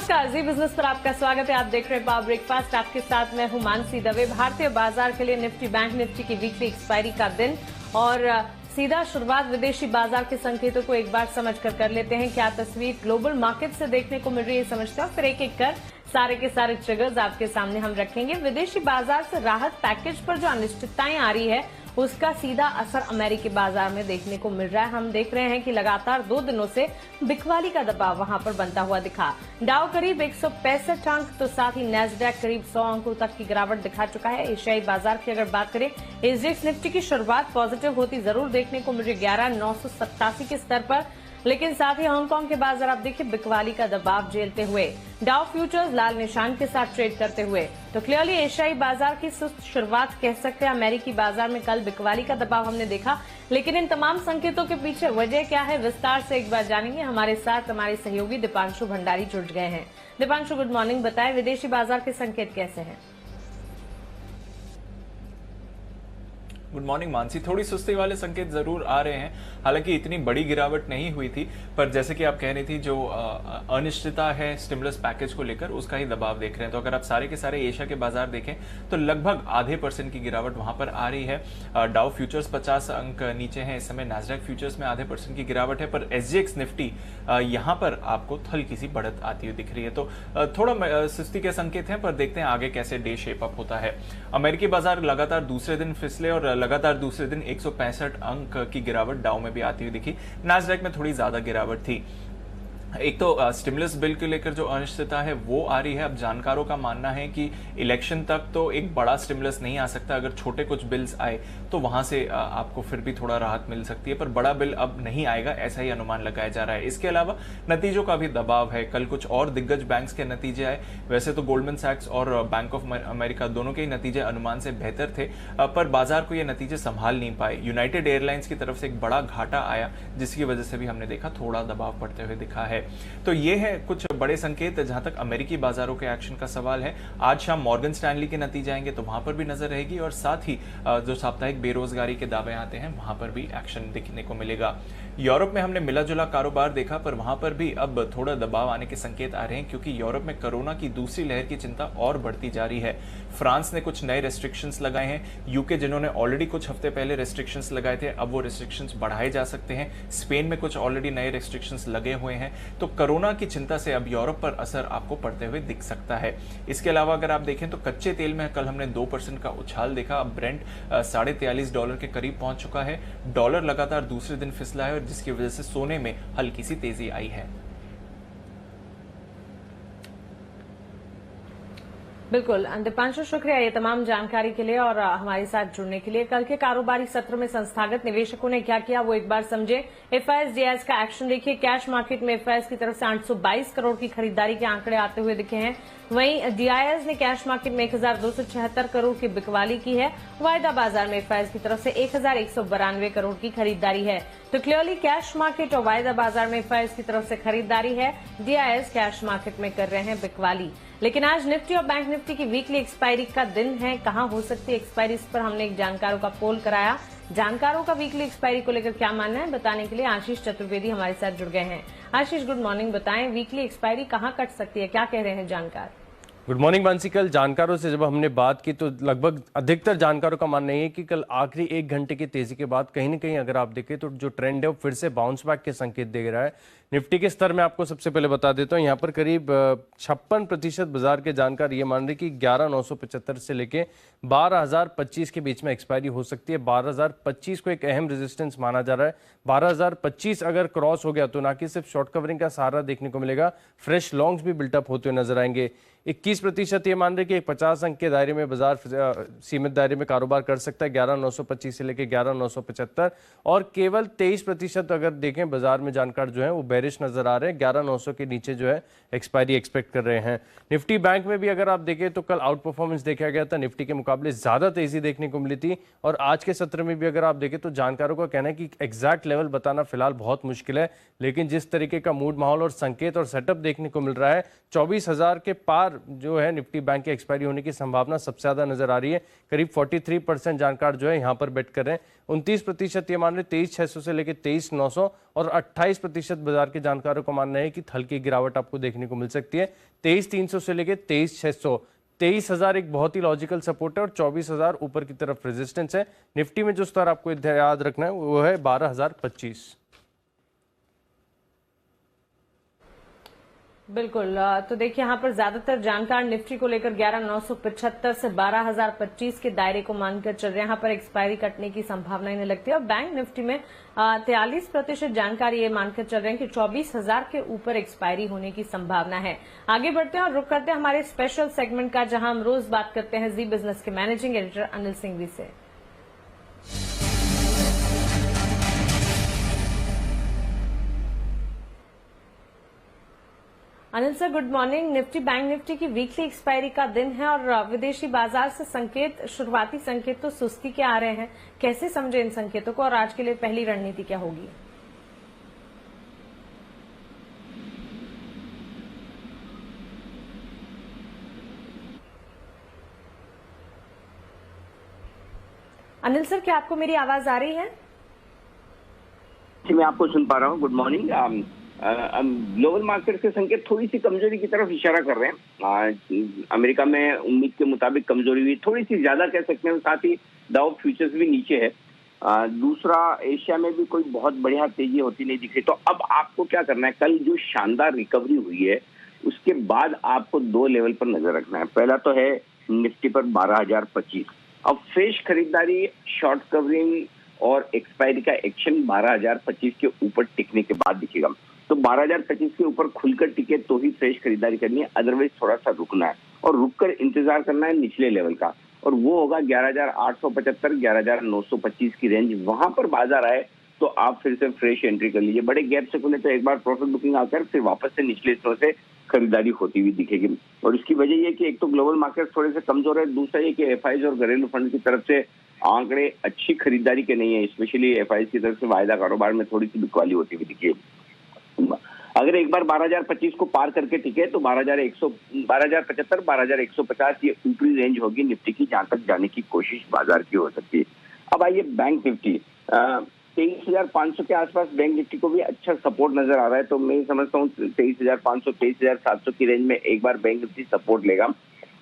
नमस्कार, जी बिजनेस पर आपका स्वागत है। आप देख रहे हैं पावर ब्रेकफास्ट। आपके साथ मैं हूं मानसी दवे। भारतीय बाजार के लिए निफ्टी बैंक निफ्टी की वीकली एक्सपायरी का दिन और सीधा शुरुआत विदेशी बाजार के संकेतों को एक बार समझकर लेते हैं। क्या तस्वीर ग्लोबल मार्केट से देखने को मिल रही है समझते हैं, फिर एक एक कर सारे के सारे ट्रिगर्स आपके सामने हम रखेंगे। विदेशी बाजार से राहत पैकेज पर जो अनिश्चितताएं आ रही है उसका सीधा असर अमेरिकी बाजार में देखने को मिल रहा है। हम देख रहे हैं कि लगातार 2 दिनों से बिकवाली का दबाव वहां पर बनता हुआ दिखा। डाउ करीब 165 अंक तो साथ ही नैस्डैक करीब 100 अंकों तक की गिरावट दिखा चुका है। एशियाई बाजार की अगर बात करें, एसजीएक्स निफ्टी की शुरुआत पॉजिटिव होती जरूर देखने को मिल रही 11,987 के स्तर पर, लेकिन साथ ही हांगकांग के बाजार आप देखिए बिकवाली का दबाव झेलते हुए, डाउ फ्यूचर्स लाल निशान के साथ ट्रेड करते हुए। तो क्लियरली एशियाई बाजार की सुस्त शुरुआत कह सकते हैं। अमेरिकी बाजार में कल बिकवाली का दबाव हमने देखा, लेकिन इन तमाम संकेतों के पीछे वजह क्या है विस्तार से एक बार जानेंगे। हमारे साथ हमारे सहयोगी दीपांशु भंडारी जुड़ गए हैं। Deepanshu, good morning. बताएं विदेशी बाजार के संकेत कैसे हैं? Good morning Mansi. थोड़ी सुस्ती वाले संकेत जरूर आ रहे हैं, हालांकि इतनी बड़ी गिरावट नहीं हुई थी, पर जैसे कि आप कह रही थी जो अनिश्चितता है स्टिमुलस पैकेज को लेकर उसका ही दबाव देख रहे हैं। तो अगर आप सारे के सारे एशिया के बाजार देखें तो लगभग आधे % की गिरावट वहां पर आ रही है। डाउ फ्यूचर्स 50 अंक नीचे हैं इस समय, नैस्डैक फ्यूचर्स में आधे % की गिरावट है, पर एसजीएक्स निफ्टी यहां पर आपको हल्की सी बढ़त आती हुई दिख रही है। तो थोड़ा सुस्ती के संकेत हैं, पर देखते हैं आगे कैसे डे शेप अप होता है। अमेरिकी बाजार लगातार दूसरे दिन फिसले और लगातार दूसरे दिन 165 अंक की गिरावट डाउ में भी आती हुई दिखी। नैस्डैक में थोड़ी ज्यादा गिरावट थी। एक तो स्टिमुलस बिल को लेकर जो अनिश्चितता है वो आ रही है। अब जानकारों का मानना है कि इलेक्शन तक तो एक बड़ा स्टिमुलस नहीं आ सकता, अगर छोटे कुछ बिल्स आए तो वहां से आपको फिर भी थोड़ा राहत मिल सकती है, पर बड़ा बिल अब नहीं आएगा ऐसा ही अनुमान लगाया जा रहा है। इसके अलावा नतीजों का भी दबाव है। कल कुछ और दिग्गज बैंक्स के नतीजे आए। वैसे तो गोल्डमैन सैक्स और बैंक ऑफ अमेरिका दोनों के ही नतीजे अनुमान से बेहतर थे, पर बाजार को ये नतीजे संभाल नहीं पाए। यूनाइटेड एयरलाइंस की तरफ से एक बड़ा घाटा आया, जिसकी वजह से भी हमने देखा थोड़ा दबाव पड़ते हुए दिखा है। तो ये है कुछ बड़े संकेत जहां तक अमेरिकी बाजारों के एक्शन का सवाल है। आज शाम मॉर्गन स्टैनली के नतीजे आएंगे तो वहां पर भी नजर रहेगी, और साथ ही जो साप्ताहिक बेरोजगारी के दावे आते हैं वहां पर भी एक्शन दिखने को मिलेगा। यूरोप में हमने मिला जुला कारोबार देखा, पर वहां पर भी अब थोड़ा दबाव आने के संकेत आ रहे हैं, क्योंकि यूरोप में कोरोना की दूसरी लहर की चिंता और बढ़ती जा रही है। फ्रांस ने कुछ नए रेस्ट्रिक्शंस लगाए हैं। यूके जिन्होंने ऑलरेडी कुछ हफ्ते पहले रेस्ट्रिक्शंस लगाए थे, अब वो रेस्ट्रिक्शंस बढ़ाए जा सकते हैं। स्पेन में कुछ ऑलरेडी नए रेस्ट्रिक्शंस लगे हुए हैं। तो कोरोना की चिंता से अब यूरोप पर असर आपको पड़ते हुए दिख सकता है। इसके अलावा अगर आप देखें तो कच्चे तेल में कल हमने 2% का उछाल देखा। अब ब्रेंट $43.5 के करीब पहुंच चुका है। डॉलर लगातार दूसरे दिन फिसला है, और जिसकी वजह से सोने में हल्की सी तेजी आई है। बिल्कुल दीपांशु, शुक्रिया ये तमाम जानकारी के लिए और हमारे साथ जुड़ने के लिए। कल के कारोबारी सत्र में संस्थागत निवेशकों ने क्या किया वो एक बार समझे। एफआईएस डीआईएस का एक्शन देखिए। कैश मार्केट में एफआईएस की तरफ से 822 करोड़ की खरीदारी के आंकड़े आते हुए दिखे हैं। वहीं डीआईएस ने कैश मार्केट में 1276 करोड़ की बिकवाली की है। वायदा बाजार में एफआईएस की तरफ से 1192 करोड़ की खरीदारी है। तो क्लियरली कैश मार्केट और वायदा बाजार में एफआईएस की तरफ से खरीदारी है, डीआईएस कैश मार्केट में कर रहे हैं बिकवाली। लेकिन आज निफ्टी और बैंक निफ्टी की वीकली एक्सपायरी का दिन है। कहां हो सकती है एक्सपायरी, इस पर हमने एक जानकारों का पोल कराया। जानकारों का वीकली एक्सपायरी को लेकर क्या मानना है बताने के लिए आशीष चतुर्वेदी हमारे साथ जुड़ गए हैं। आशीष, गुड मॉर्निंग। बताएं वीकली एक्सपायरी कहां कट सकती है, क्या कह रहे हैं जानकार? Good morning Mansi. कल जानकारों से जब हमने बात की तो लगभग अधिकतर जानकारों का मानना है कि कल आखिरी 1 घंटे की तेजी के बाद कहीं ना कहीं अगर आप देखें तो जो ट्रेंड है वो फिर से बाउंस बैक के संकेत दे रहा है। निफ्टी के स्तर में आपको सबसे पहले बता देता हूं, यहाँ पर करीब 56% बाजार के जानकार ये मान रहे कि 11,975 से लेके 12,025 के बीच में एक्सपायरी हो सकती है। 12,025 को एक अहम रेजिस्टेंस माना जा रहा है। 12,025 अगर क्रॉस हो गया तो ना कि सिर्फ शॉर्ट कवरिंग का सहारा देखने को मिलेगा, फ्रेश लॉन्ग्स भी बिल्टअप होते हुए नजर आएंगे। 21% ये मान रहे कि 50 अंक के दायरे में बाजार सीमित दायरे में कारोबार कर सकता है, 11,925 से लेकर 11,975, और केवल 23% अगर देखें बाजार में जानकार जो है वो बेरिश नजर आ रहे हैं। 11,900 के नीचे जो है एक्सपायरी एक्सपेक्ट कर रहे हैं। निफ्टी बैंक में भी अगर आप देखें तो कल आउट परफॉर्मेंस देखा गया था, निफ्टी के मुकाबले ज्यादा तेजी देखने को मिली थी। और आज के सत्र में भी अगर आप देखें तो जानकारों का कहना है कि एग्जैक्ट लेवल बताना फिलहाल बहुत मुश्किल है, लेकिन जिस तरीके का मूड माहौल और संकेत और सेटअप देखने को मिल रहा है, 24,000 के पार जो है निफ्टी बैंक की एक्सपायरी होने की संभावना सबसे ज्यादा नजर आ रही है। करीब 43% जानकार जो है यहाँ पर बेट कर रहे हैं। 29% ये मान रहे 23,600 से लेकर 23,900, और 28% बाजार बाजार के जानकारों का मानना है कि हल्की गिरावट आपको देखने को मिल सकती है। 23,300 से लेके 23,600, 23,000 एक बहुत ही लॉजिकल सपोर्ट है और 24,000 ऊपर की तरफ रेजिस्टेंस है। निफ्टी में जो स्तर आपको याद रखना है वो है 12,025। बिल्कुल। तो देखिए यहाँ पर ज्यादातर जानकार निफ्टी को लेकर 11,975 से 12,025 के दायरे को मानकर चल रहे हैं। यहाँ पर एक्सपायरी कटने की संभावना इन्हें लगती है और बैंक निफ्टी में 43% जानकार ये मानकर चल रहे हैं कि 24,000 के ऊपर एक्सपायरी होने की संभावना है। आगे बढ़ते हैं और रुक करते हैं हमारे स्पेशल सेगमेंट का, जहां हम रोज बात करते हैं जी बिजनेस के मैनेजिंग एडिटर अनिल सिंघवी से। Anil sir, good morning. Nifty bank Nifty की वीकली एक्सपायरी का दिन है और विदेशी बाजार से संकेत, शुरुआती संकेत तो सुस्ती के आ रहे हैं। कैसे समझे इन संकेतों को और आज के लिए पहली रणनीति क्या होगी? अनिल सर, क्या आपको मेरी आवाज आ रही है? जी, मैं आपको सुन पा रहा हूँ। Good morning. ग्लोबल मार्केट के संकेत थोड़ी सी कमजोरी की तरफ इशारा कर रहे हैं। अमेरिका में उम्मीद के मुताबिक कमजोरी हुई, थोड़ी सी ज्यादा कह सकते हैं, साथ ही डाउ फ्यूचर्स भी नीचे है। दूसरा, एशिया में भी कोई बहुत बढ़िया तेजी होती नहीं दिख रही। तो अब आपको क्या करना है, कल जो शानदार रिकवरी हुई है उसके बाद आपको दो लेवल पर नजर रखना है। पहला तो है निफ्टी पर 12,025। अब फ्रेश खरीदारी, शॉर्ट कवरिंग और एक्सपायरी का एक्शन 12,025 के ऊपर टिकने के बाद दिखेगा। तो 12,025 के ऊपर खुलकर टिके तो ही फ्रेश खरीदारी करनी है, अदरवाइज थोड़ा सा रुकना है और रुककर इंतजार करना है निचले लेवल का, और वो होगा 11,875, 11,925 की रेंज। वहां पर बाजार आए तो आप फिर से फ्रेश एंट्री कर लीजिए। बड़े गैप से खुले तो एक बार प्रॉफिट बुकिंग आकर फिर वापस से निचले स्तर से खरीदारी होती हुई दिखेगी। और इसकी वजह ये कि एक तो ग्लोबल मार्केट थोड़े से कमजोर है, दूसरा ये कि एफआईज और घरेलू फंड की तरफ से आंकड़े अच्छी खरीदारी के नहीं है। स्पेशली एफआईज की तरफ से वायदा कारोबार में थोड़ी सी बिकवाली होती हुई दिखी। अगर एक बार 12,025 को पार करके टिके तो 12,075, 12,150 ये ऊपरी रेंज होगी निफ्टी की, जहां तक जाने की कोशिश बाजार की हो सकती है। अब आइए बैंक निफ्टी, 23,500 के आसपास बैंक निफ्टी को भी अच्छा सपोर्ट नजर आ रहा है। तो मैं समझता हूँ 23,500, 23,700 की रेंज में एक बार बैंक निफ्टी सपोर्ट लेगा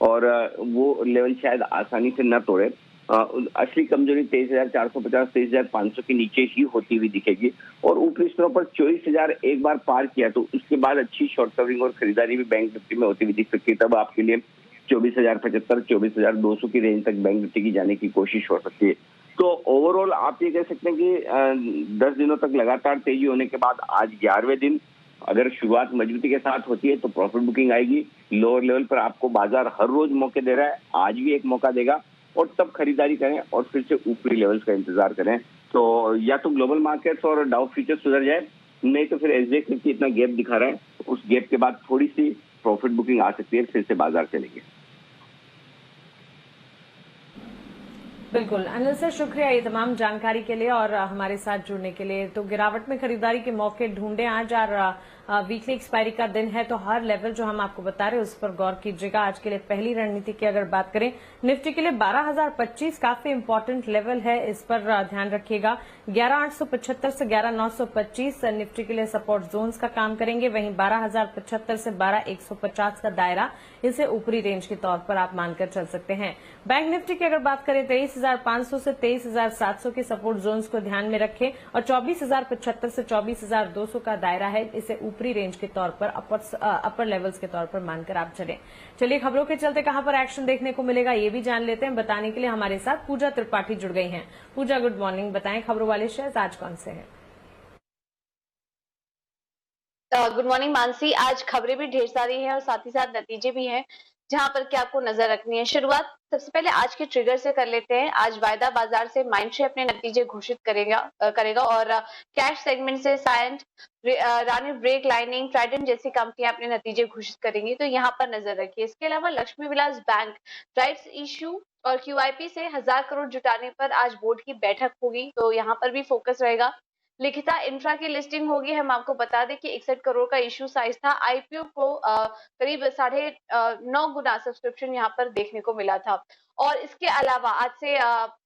और वो लेवल शायद आसानी से न तोड़े। असली कमजोरी 23,450, 23,500 के नीचे ही होती हुई दिखेगी और ऊपरी स्तरों पर 24,000 एक बार पार किया तो उसके बाद अच्छी शॉर्ट कवरिंग और खरीदारी भी बैंक निफ्टी में होती हुई दिख सकती है। तब आपके लिए 24,075, 24,200 की रेंज तक बैंक निफ्टी की जाने की कोशिश हो सकती है। तो ओवरऑल आप ये कह सकते हैं कि 10 दिनों तक लगातार तेजी होने के बाद आज 11वें दिन अगर शुरुआत मजबूती के साथ होती है तो प्रॉफिट बुकिंग आएगी। लोअर लेवल पर आपको बाजार हर रोज मौके दे रहा है, आज भी एक मौका देगा और तब खरीदारी करें और फिर से ऊपरी लेवल्स का इंतजार करें। तो या तो ग्लोबल मार्केट्स और डाउ फ्यूचर्स सुधर जाए, नहीं तो फिर एसजेएक्स निफ्टी इतना गैप दिखा रहा है, उस गैप के बाद थोड़ी सी प्रॉफिट बुकिंग आ सकती है, फिर से बाजार चलेंगे। बिल्कुल अनिल सर, शुक्रिया ये तमाम जानकारी के लिए और हमारे साथ जुड़ने के लिए। तो गिरावट में खरीदारी के मौके ढूंढे आज और वीकली एक्सपायरी का दिन है तो हर लेवल जो हम आपको बता रहे हैं उस पर गौर कीजिएगा। आज के लिए पहली रणनीति की अगर बात करें, निफ्टी के लिए 12,025 काफी इंपॉर्टेंट लेवल है, इस पर ध्यान रखिएगा। 11,875 से 11,925 निफ्टी के लिए सपोर्ट जोन्स का काम करेंगे। वहीं 12,075 से 12,150 का दायरा इसे ऊपरी रेंज के तौर पर आप मानकर चल सकते हैं। बैंक निफ्टी की अगर बात करें 23,500 से 23,700 के सपोर्ट जोन्स को ध्यान में रखें और 24,075 से 24,200 का दायरा है, इसे ऊपरी रेंज के तौर पर अपर लेवल्स के तौर पर मानकर आप चलें। चलिए खबरों के चलते कहां पर एक्शन देखने को मिलेगा ये भी जान लेते हैं। बताने के लिए हमारे साथ पूजा त्रिपाठी जुड़ गई हैं। पूजा, गुड मॉर्निंग। बताएं खबरों वाले शेयर्स आज कौन से हैं? Good morning Mansi. आज खबरें भी ढेर सारी हैं और साथ ही साथ नतीजे भी हैं जहां पर क्या आपको नजर रखनी है। शुरुआत सबसे पहले आज के ट्रिगर से कर लेते हैं। आज वायदा बाजार से माइंडशेयर अपने नतीजे घोषित करेगा और कैश सेगमेंट से सायंट, रानी ब्रेक लाइनिंग, ट्राइडेंट जैसी कंपनियां अपने नतीजे घोषित करेंगी, तो यहाँ पर नजर रखिए। इसके अलावा Lakshmi Vilas bank rights issue और QIP से 1,000 करोड़ जुटाने पर आज बोर्ड की बैठक होगी, तो यहाँ पर भी फोकस रहेगा। लिखिता इंफ्रा की लिस्टिंग होगी। हम आपको बता दें कि 61 करोड़ का इश्यू साइज था। आईपीओ को करीब 9.5 गुना सब्सक्रिप्शन यहाँ पर देखने को मिला था। और इसके अलावा आज से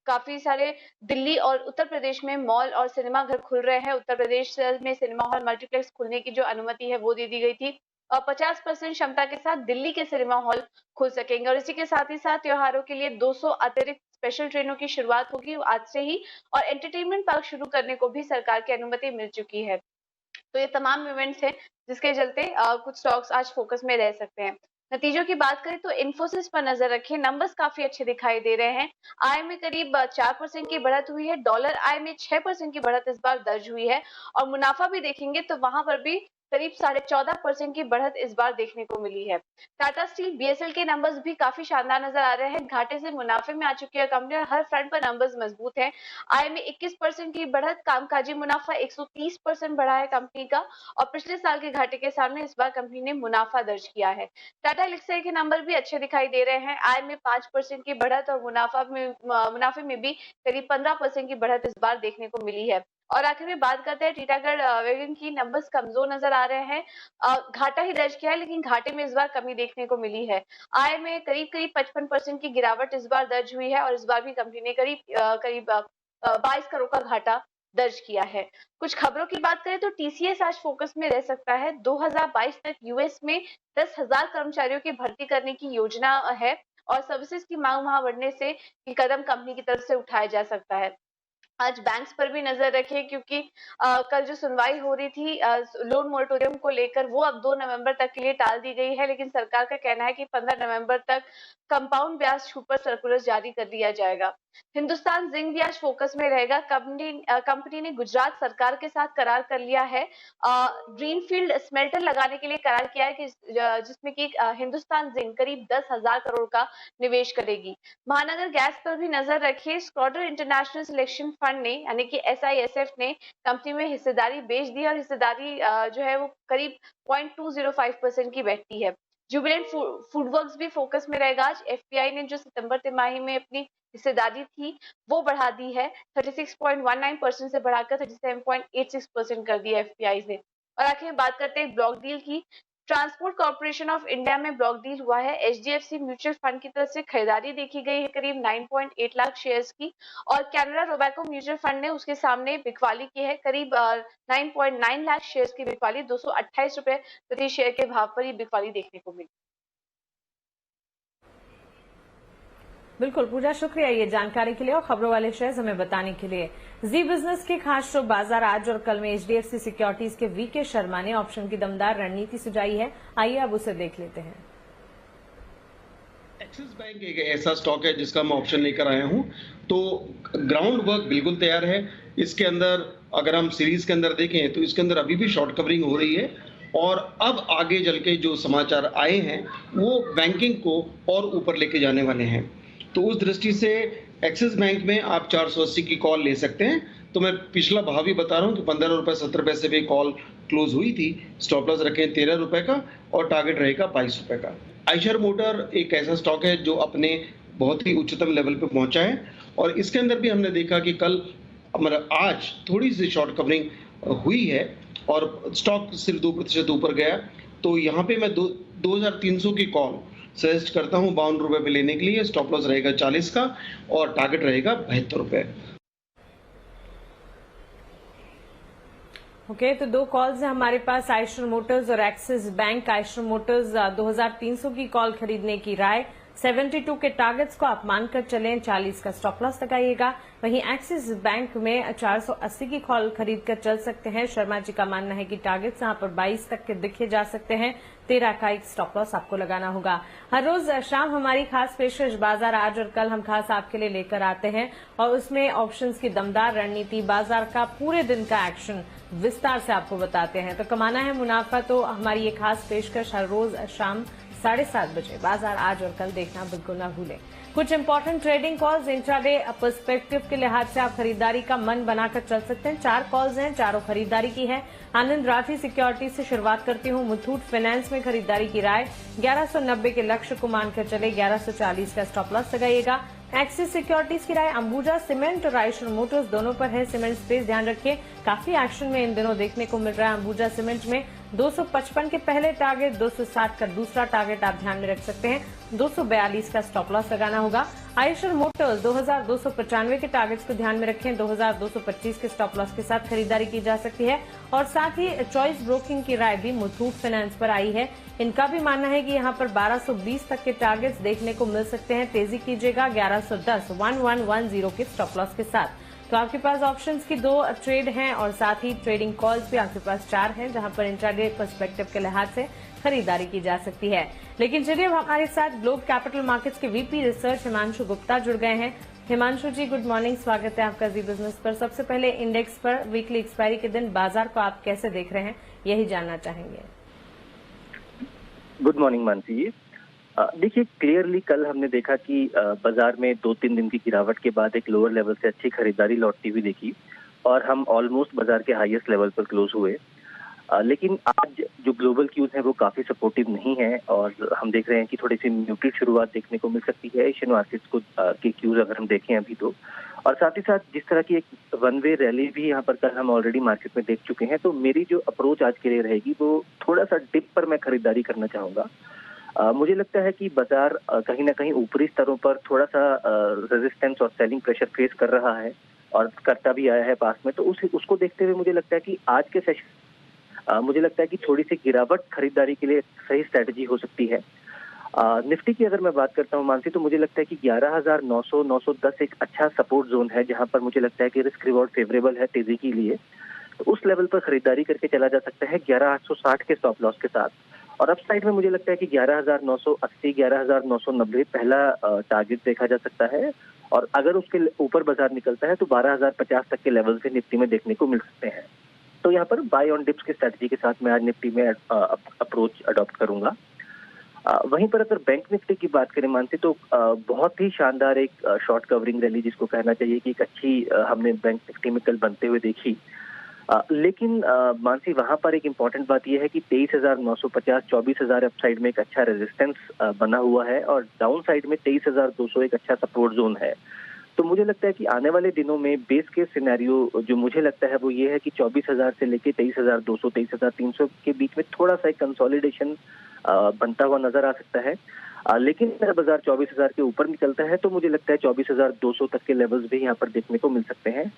काफी सारे दिल्ली और उत्तर प्रदेश में मॉल और सिनेमा घर खुल रहे हैं। उत्तर प्रदेश में सिनेमा हॉल मल्टीप्लेक्स खुलने की जो अनुमति है वो दे दी गई थी और 50% क्षमता के साथ दिल्ली के सिनेमा हॉल खुल सकेंगे। और इसी के साथ ही साथ त्योहारों के लिए 200 अतिरिक्त स्पेशल ट्रेनों की शुरुआत होगी आज से ही। और एंटरटेनमेंट पार्क शुरू करने को भी सरकार की अनुमति मिल चुकी है। तो ये तमाम इवेंट्स हैं जिसके चलते कुछ स्टॉक्स आज फोकस में रह सकते हैं। नतीजों की बात करें तो इन्फोसिस पर नजर रखें, नंबर्स काफी अच्छे दिखाई दे रहे हैं। आय में करीब 4% की बढ़त हुई है। डॉलर आय में 6% की बढ़त इस बार दर्ज हुई है। और मुनाफा भी देखेंगे तो वहां पर भी करीब 14.5% की बढ़त इस बार देखने को मिली है। टाटा स्टील, बीएसएल के नंबर्स भी काफी शानदार नजर आ रहे हैं। घाटे से मुनाफे में आ चुकी है कंपनी और हर फ्रंट पर नंबर्स मजबूत हैं। आय में 21% की बढ़त, कामकाजी मुनाफा 130% बढ़ा है कंपनी का। और पिछले साल के घाटे के सामने इस बार कंपनी ने मुनाफा दर्ज किया है। टाटा एल्क्साइड के नंबर भी अच्छे दिखाई दे रहे हैं। आय में 5% की बढ़त और मुनाफे में भी करीब 15% की बढ़त इस बार देखने को मिली है। और आखिर में बात करते हैं टीटागढ़ वैगन की, नंबर्स कमजोर नजर आ रहे हैं। घाटा ही दर्ज किया है लेकिन घाटे में इस बार कमी देखने को मिली है। आय में करीब 55% की गिरावट इस बार दर्ज हुई है और इस बार भी कंपनी ने करीब 22 करोड़ का घाटा दर्ज किया है। कुछ खबरों की बात करें तो टीसीएस आज फोकस में रह सकता है। 2022 तक यूएस में 10,000 कर्मचारियों की भर्ती करने की योजना है और सर्विसेज की मांग वहां बढ़ने से ये कदम कंपनी की तरफ से उठाया जा सकता है। आज बैंक्स पर भी नजर रखें क्योंकि कल जो सुनवाई हो रही थी लोन मोरेटोरियम को लेकर वो अब 2 नवंबर तक के लिए टाल दी गई है। लेकिन सरकार का कहना है कि 15 नवंबर तक कंपाउंड ब्याज छूट पर सर्कुलर जारी कर दिया जाएगा। हिंदुस्तान जिंक भी आज फोकस में रहेगा। कंपनी ने गुजरात सरकार के साथ करार कर लिया है। ग्रीनफील्ड स्मेल्टर लगाने के लिए करार किया है कि जिसमें कि हिंदुस्तान जिंक करीब 10,000 करोड़ का निवेश करेगी। महानगर गैस पर भी नजर रखिए। स्कॉडर इंटरनेशनल सिलेक्शन फंड ने यानी कि SISF ने कंपनी में हिस्सेदारी बेच दी और हिस्सेदारी जो है वो करीब 0.205% की बैठती है। जुबिलेंट फूडवर्क्स भी फोकस में रहेगा आज। FPI ने जो सितंबर तिमाही में अपनी हिस्सेदारी थी वो बढ़ा दी है, 36.19% से बढ़ाकर 37.86% कर दी है FPI ने। और आखिर में बात करते हैं ब्लॉक डील की। ट्रांसपोर्ट कॉर्पोरेशन ऑफ इंडिया में ब्लॉक डील हुआ है। HDFC म्यूचुअल फंड की तरफ से खरीदारी देखी गई है करीब 9.8 लाख शेयर्स की और कैनरा रोबैको म्यूचुअल फंड ने उसके सामने बिकवाली की है करीब 9.9 लाख शेयर्स की बिकवाली। 228 रुपए प्रति शेयर के भाव पर ये बिकवाली देखने को मिली। बिल्कुल पूजा, शुक्रिया ये जानकारी के लिए और खबरों वाले शेयर्स हमें बताने के लिए। जी बिजनेस के खास शो बाजार आज और कल में HDFC सिक्योरिटीज के VK शर्मा ने ऑप्शन की दमदार रणनीति सुझाई है। आइए अब उसे देख लेते हैं। एक्सिस बैंक एक ऐसा स्टॉक है जिसका मैं ऑप्शन लेकर आया हूं, तो ग्राउंड वर्क बिल्कुल तैयार है। इसके अंदर अगर हम सीरीज के अंदर देखें तो इसके अंदर अभी भी शॉर्ट कवरिंग हो रही है और अब आगे चल के जो समाचार आए हैं वो बैंकिंग को और ऊपर लेके जाने वाले हैं। तो उस दृष्टि से एक्सिस बैंक में आप 480 की कॉल ले सकते हैं। तो मैं पिछला भाव भी बता रहा हूं कि 15 रुपए 70 पैसे पे कॉल क्लोज हुई थी। स्टॉप लॉस रखें 13 रुपए का और टारगेट रहेगा 22 रुपए का। आइशर मोटर एक ऐसा स्टॉक है जो अपने बहुत ही उच्चतम लेवल पे पहुंचा है और इसके अंदर भी हमने देखा कि कल आज थोड़ी सी शॉर्ट कवरिंग हुई है और स्टॉक सिर्फ 2% ऊपर गया। तो यहाँ पे मैं 2300 की कॉल सजेस्ट करता हूं 52 रुपए पे लेने के लिए। स्टॉप लॉस रहेगा 40 का और टारगेट रहेगा 72 रुपए। ओके, तो 2 कॉल्स हैं हमारे पास, आइशर मोटर्स और एक्सिस बैंक। आइशर मोटर्स 2300 की कॉल खरीदने की राय, 72 के टारगेट्स को आप मानकर चलें, 40 का स्टॉप लॉस लगाइएगा। वहीं एक्सिस बैंक में 480 की कॉल खरीद कर चल सकते हैं। शर्मा जी का मानना है कि टारगेट्स यहां पर 22 तक के दिखे जा सकते हैं, 13 का एक स्टॉप लॉस आपको लगाना होगा। हर रोज शाम हमारी खास पेशकश बाजार आज और कल हम खास आपके लिए लेकर आते हैं और उसमें ऑप्शंस की दमदार रणनीति, बाजार का पूरे दिन का एक्शन विस्तार से आपको बताते हैं। तो कमाना है मुनाफा तो हमारी ये खास पेशकश हर रोज शाम 7:30 बजे बाजार आज और कल देखना बिल्कुल ना भूलें। कुछ important trading calls intraday perspective के लिहाज से आप खरीदारी का मन बनाकर चल सकते हैं। 4 कॉल्स हैं, चारों खरीदारी की है। आनंद राठी सिक्योरिटीज से शुरुआत करती हूं। मुथूट फाइनेंस में खरीदारी की राय, 1190 के लक्ष्य को मानकर चले, 1140 का स्टॉप लॉस लगाइएगा। एक्सिस सिक्योरिटीज की राय अंबुजा सीमेंट और आयशर मोटर्स दोनों पर है। सीमेंट स्पेस ध्यान रखिए, काफी एक्शन में इन दिनों देखने को मिल रहा है। अंबुजा सीमेंट में 255 के पहले टारगेट, 260 का दूसरा टारगेट आप ध्यान में रख सकते हैं। 242 का स्टॉप लॉस लगाना होगा। आयशर मोटर्स 2295 के टारगेट्स को ध्यान में रखें। 2225 के स्टॉप लॉस के साथ खरीदारी की जा सकती है। और साथ ही चॉइस ब्रोकिंग की राय भी मुथूट फाइनेंस पर आई है। इनका भी मानना है कि यहां पर 1220 तक के टारगेट्स देखने को मिल सकते हैं। तेजी कीजिएगा 1110 1110 के स्टॉप लॉस के साथ। तो आपके पास ऑप्शंस की 2 ट्रेड हैं और साथ ही ट्रेडिंग कॉल्स भी आपके पास 4 हैं, जहां पर इंट्राडे पर्सपेक्टिव के लिहाज से खरीदारी की जा सकती है। लेकिन चलिए अब हमारे साथ ग्लोब कैपिटल मार्केट्स के वीपी रिसर्च हिमांशु गुप्ता जुड़ गए हैं। हिमांशु जी, गुड मॉर्निंग, स्वागत है आपका जी बिजनेस पर। सबसे पहले इंडेक्स पर वीकली एक्सपायरी के दिन बाजार को आप कैसे देख रहे हैं, यही जानना चाहेंगे। गुड मॉर्निंग मानसी जी। देखिए, क्लियरली कल हमने देखा कि बाजार में 2-3 दिन की गिरावट के बाद एक लोअर लेवल से अच्छी खरीदारी लौटती हुई देखी और हम ऑलमोस्ट बाजार के हाईएस्ट लेवल पर क्लोज हुए। लेकिन आज जो ग्लोबल क्यूज हैं वो काफी सपोर्टिव नहीं है और हम देख रहे हैं कि थोड़ी सी म्यूटेड शुरुआत देखने को मिल सकती है एशियन मार्केट्स को के क्यूज अगर हम देखें अभी तो। और साथ ही साथ जिस तरह की एक वन वे रैली भी यहाँ पर कल हम ऑलरेडी मार्केट में देख चुके हैं, तो मेरी जो अप्रोच आज के लिए रहेगी वो थोड़ा सा डिप पर मैं खरीदारी करना चाहूंगा। मुझे लगता है कि बाजार कहीं ना कहीं ऊपरी स्तरों पर थोड़ा सा रेजिस्टेंस और सेलिंग प्रेशर फेस कर रहा है और करता भी आया है पास में। तो उसको देखते हुए मुझे लगता है कि आज के सेशन मुझे लगता है कि थोड़ी सी गिरावट खरीदारी के लिए सही स्ट्रेटजी हो सकती है। निफ्टी की अगर मैं बात करता हूँ मानसी, तो मुझे लगता है कि 11,900-910 एक अच्छा सपोर्ट जोन है, जहां पर मुझे लगता है कि रिस्क रिवॉर्ड फेवरेबल है तेजी के लिए। तो उस लेवल पर खरीदारी करके चला जा सकता है 11,860 के स्टॉप लॉस के साथ। और अप साइड में मुझे लगता है कि 11,980, 11,990 पहला टारगेट देखा जा सकता है। और अगर उसके ऊपर बाजार निकलता है तो 12,050 तक के लेवल से निफ्टी में देखने को मिल सकते हैं। तो यहाँ पर बाय ऑन डिप्स की स्ट्रेटजी के साथ मैं आज निफ्टी में अप्रोच अडॉप्ट करूंगा। वहीं पर अगर बैंक निफ्टी की बात करें मानसी, तो बहुत ही शानदार एक शॉर्ट कवरिंग रैली जिसको कहना चाहिए कि एक अच्छी हमने बैंक निफ्टी में कल बनते हुए देखी। लेकिन मानसी, वहां पर एक इम्पॉर्टेंट बात यह है कि 23,950, 24,000 अपसाइड में एक अच्छा रेजिस्टेंस बना हुआ है और डाउन साइड में 23,200 एक अच्छा सपोर्ट जोन है। तो मुझे लगता है कि आने वाले दिनों में बेस केस सिनेरियो जो मुझे लगता है वो ये है कि 24,000 से लेके 23,200, 23,300 के बीच में थोड़ा सा एक कंसोलिडेशन बनता हुआ नजर आ सकता है। लेकिन अगर बाजार 24,000 के ऊपर निकलता है तो मुझे लगता है 24,200 तक के लेवल्स भी यहाँ पर देखने को मिल सकते हैं।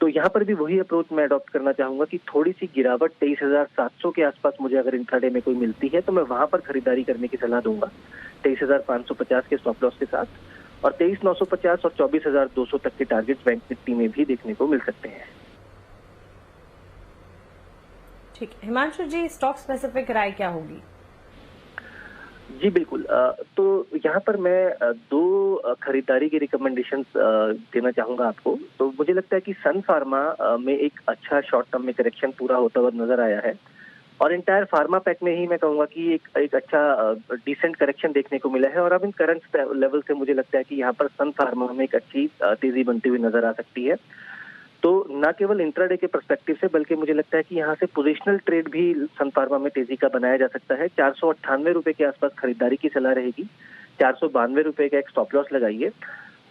तो यहाँ पर भी वही अप्रोच मैं अडॉप्ट करना चाहूंगा कि थोड़ी सी गिरावट 23,700 के आसपास मुझे अगर इंट्राडे में कोई मिलती है तो मैं वहां पर खरीदारी करने की सलाह दूंगा 23,550 के स्टॉप लॉस के साथ। और 23,950 और 24,200 तक के टारगेट्स बैंक निफ्टी में भी देखने को मिल सकते हैं। ठीक है हिमांशु जी, स्टॉक स्पेसिफिक राय क्या होगी? जी बिल्कुल। तो यहाँ पर मैं 2 खरीदारी की रिकमेंडेशंस देना चाहूंगा आपको। तो मुझे लगता है कि सन फार्मा में एक अच्छा शॉर्ट टर्म में करेक्शन पूरा होता हुआ नजर आया है और इंटायर फार्मा पैक में ही मैं कहूंगा कि एक अच्छा डिसेंट करेक्शन देखने को मिला है। और अब इन करंट लेवल से मुझे लगता है कि यहाँ पर सन फार्मा में एक अच्छी तेजी बनती हुई नजर आ सकती है। तो न केवल इंट्राडे के पर्सपेक्टिव से बल्कि मुझे लगता है कि यहाँ से पोजिशनल ट्रेड भी सन फार्मा में तेजी का बनाया जा सकता है। 498 रुपए के आसपास खरीदारी की सलाह रहेगी। 492 रुपए का एक स्टॉप लॉस लगाइए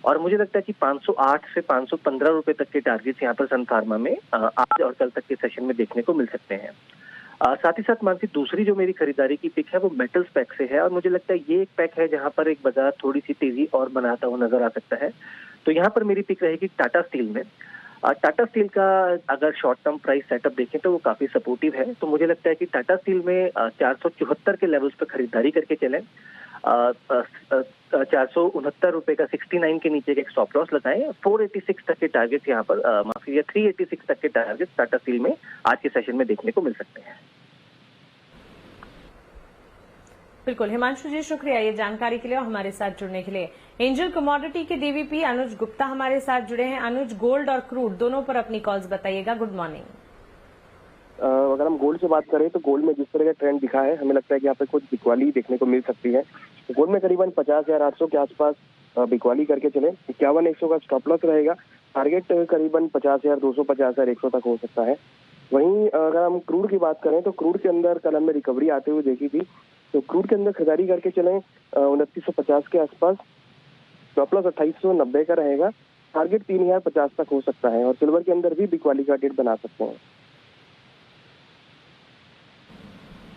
और मुझे लगता है कि 508 से 515 रुपए तक के टारगेट्स यहाँ पर सन फार्मा में आज और कल तक के सेशन में देखने को मिल सकते हैं। साथ ही साथ मानसी, दूसरी जो मेरी खरीदारी की पिक है वो मेटल्स पैक से है और मुझे लगता है ये एक पैक है जहां पर एक बाजार थोड़ी सी तेजी और बनाता हुआ नजर आ सकता है। तो यहाँ पर मेरी पिक रहेगी टाटा स्टील में। टाटा स्टील का अगर शॉर्ट टर्म प्राइस सेटअप देखें तो वो काफी सपोर्टिव है। तो मुझे लगता है कि टाटा स्टील में 474 के लेवल्स पर खरीदारी करके चलें। 469 रुपए का 69 के नीचे का एक स्टॉप लॉस लगाएं। 486 तक के टारगेट यहाँ पर 386 तक के टारगेट टाटा स्टील में आज के सेशन में देखने को मिल सकते हैं। बिल्कुल हिमांशु जी, शुक्रिया ये जानकारी के लिए और हमारे साथ जुड़ने के लिए। एंजल कमोडिटी के डीवीपी अनुज गुप्ता हमारे साथ जुड़े हैं। अनुज, गोल्ड और क्रूड दोनों पर अपनी कॉल्स बताइएगा। Good morning. अगर हम गोल्ड से बात करें तो गोल्ड में जिस तरह का ट्रेंड दिखा है हमें लगता है कि यहाँ पे कुछ बिकवाली देखने को मिल सकती है। तो गोल्ड में करीबन 50,800 के आसपास बिकवाली करके चले। 51,100 का स्टॉप लॉस रहेगा। टारगेट करीबन 50,200, 50,100 तक हो सकता है। वहीं अगर हम क्रूड की बात करें तो क्रूड के अंदर कल हमने रिकवरी आते हुए देखी थी। तो क्रूड के अंदर खरीदारी करके चलें 2950 के आसपास स्टॉप लॉस 2890 का रहेगा, टारगेट 3050 तक हो सकता है, और सिल्वर के अंदर भी बिकवाली का डेट बना सकते हैं।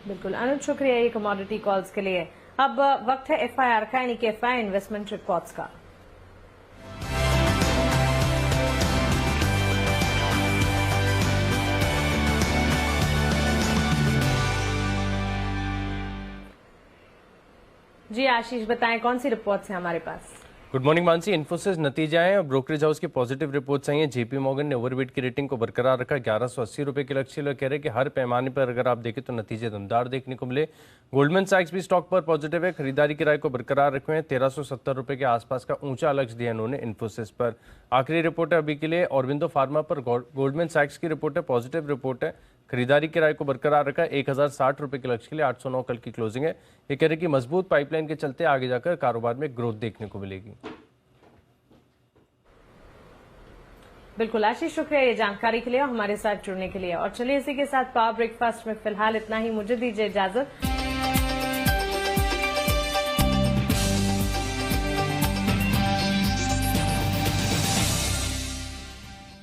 बिल्कुल अनुज, शुक्रिया ये कमोडिटी कॉल्स के लिए। अब वक्त है FIR का, यानी कि FI इन्वेस्टमेंट रिपोर्ट्स का। जी आशीष, बताएं कौन सी रिपोर्ट्स हैं हमारे पास? Good morning Mansi. इन्फोसिस नतीजे आए और ब्रोकरेज हाउस की पॉजिटिव रिपोर्ट्स आई हैं। जेपी मॉर्गन ने ओवरवेट की रेटिंग को बरकरार रखा, 1180 रुपए के लक्ष्य कह रहे हैं कि हर पैमाने पर अगर आप देखें तो नतीजे दमदार देखने को मिले। गोल्डमैन सैक्स भी स्टॉक पर पॉजिटिव है, खरीदारी की राय को बरकरार रखे हैं, 1370 रुपए के आसपास का ऊंचा लक्ष्य दिया उन्होंने इन्फोसिस पर। आखिरी रिपोर्ट है अभी के लिए ऑरबिंदो फार्मा पर। गोल्डमैन सैक्स की रिपोर्ट है, पॉजिटिव रिपोर्ट है, खरीदारी की राय को बरकरार रखा है, 1060 रुपए के लक्ष्य के लिए, 809 कल की क्लोजिंग है। ये कह रहे कि मजबूत पाइपलाइन के चलते आगे जाकर कारोबार में ग्रोथ देखने को मिलेगी। बिल्कुल आशीष, शुक्रिया ये जानकारी के लिए और हमारे साथ जुड़ने के लिए। और चलिए इसी के साथ पावर ब्रेकफास्ट में फिलहाल इतना ही, मुझे दीजिए इजाजत।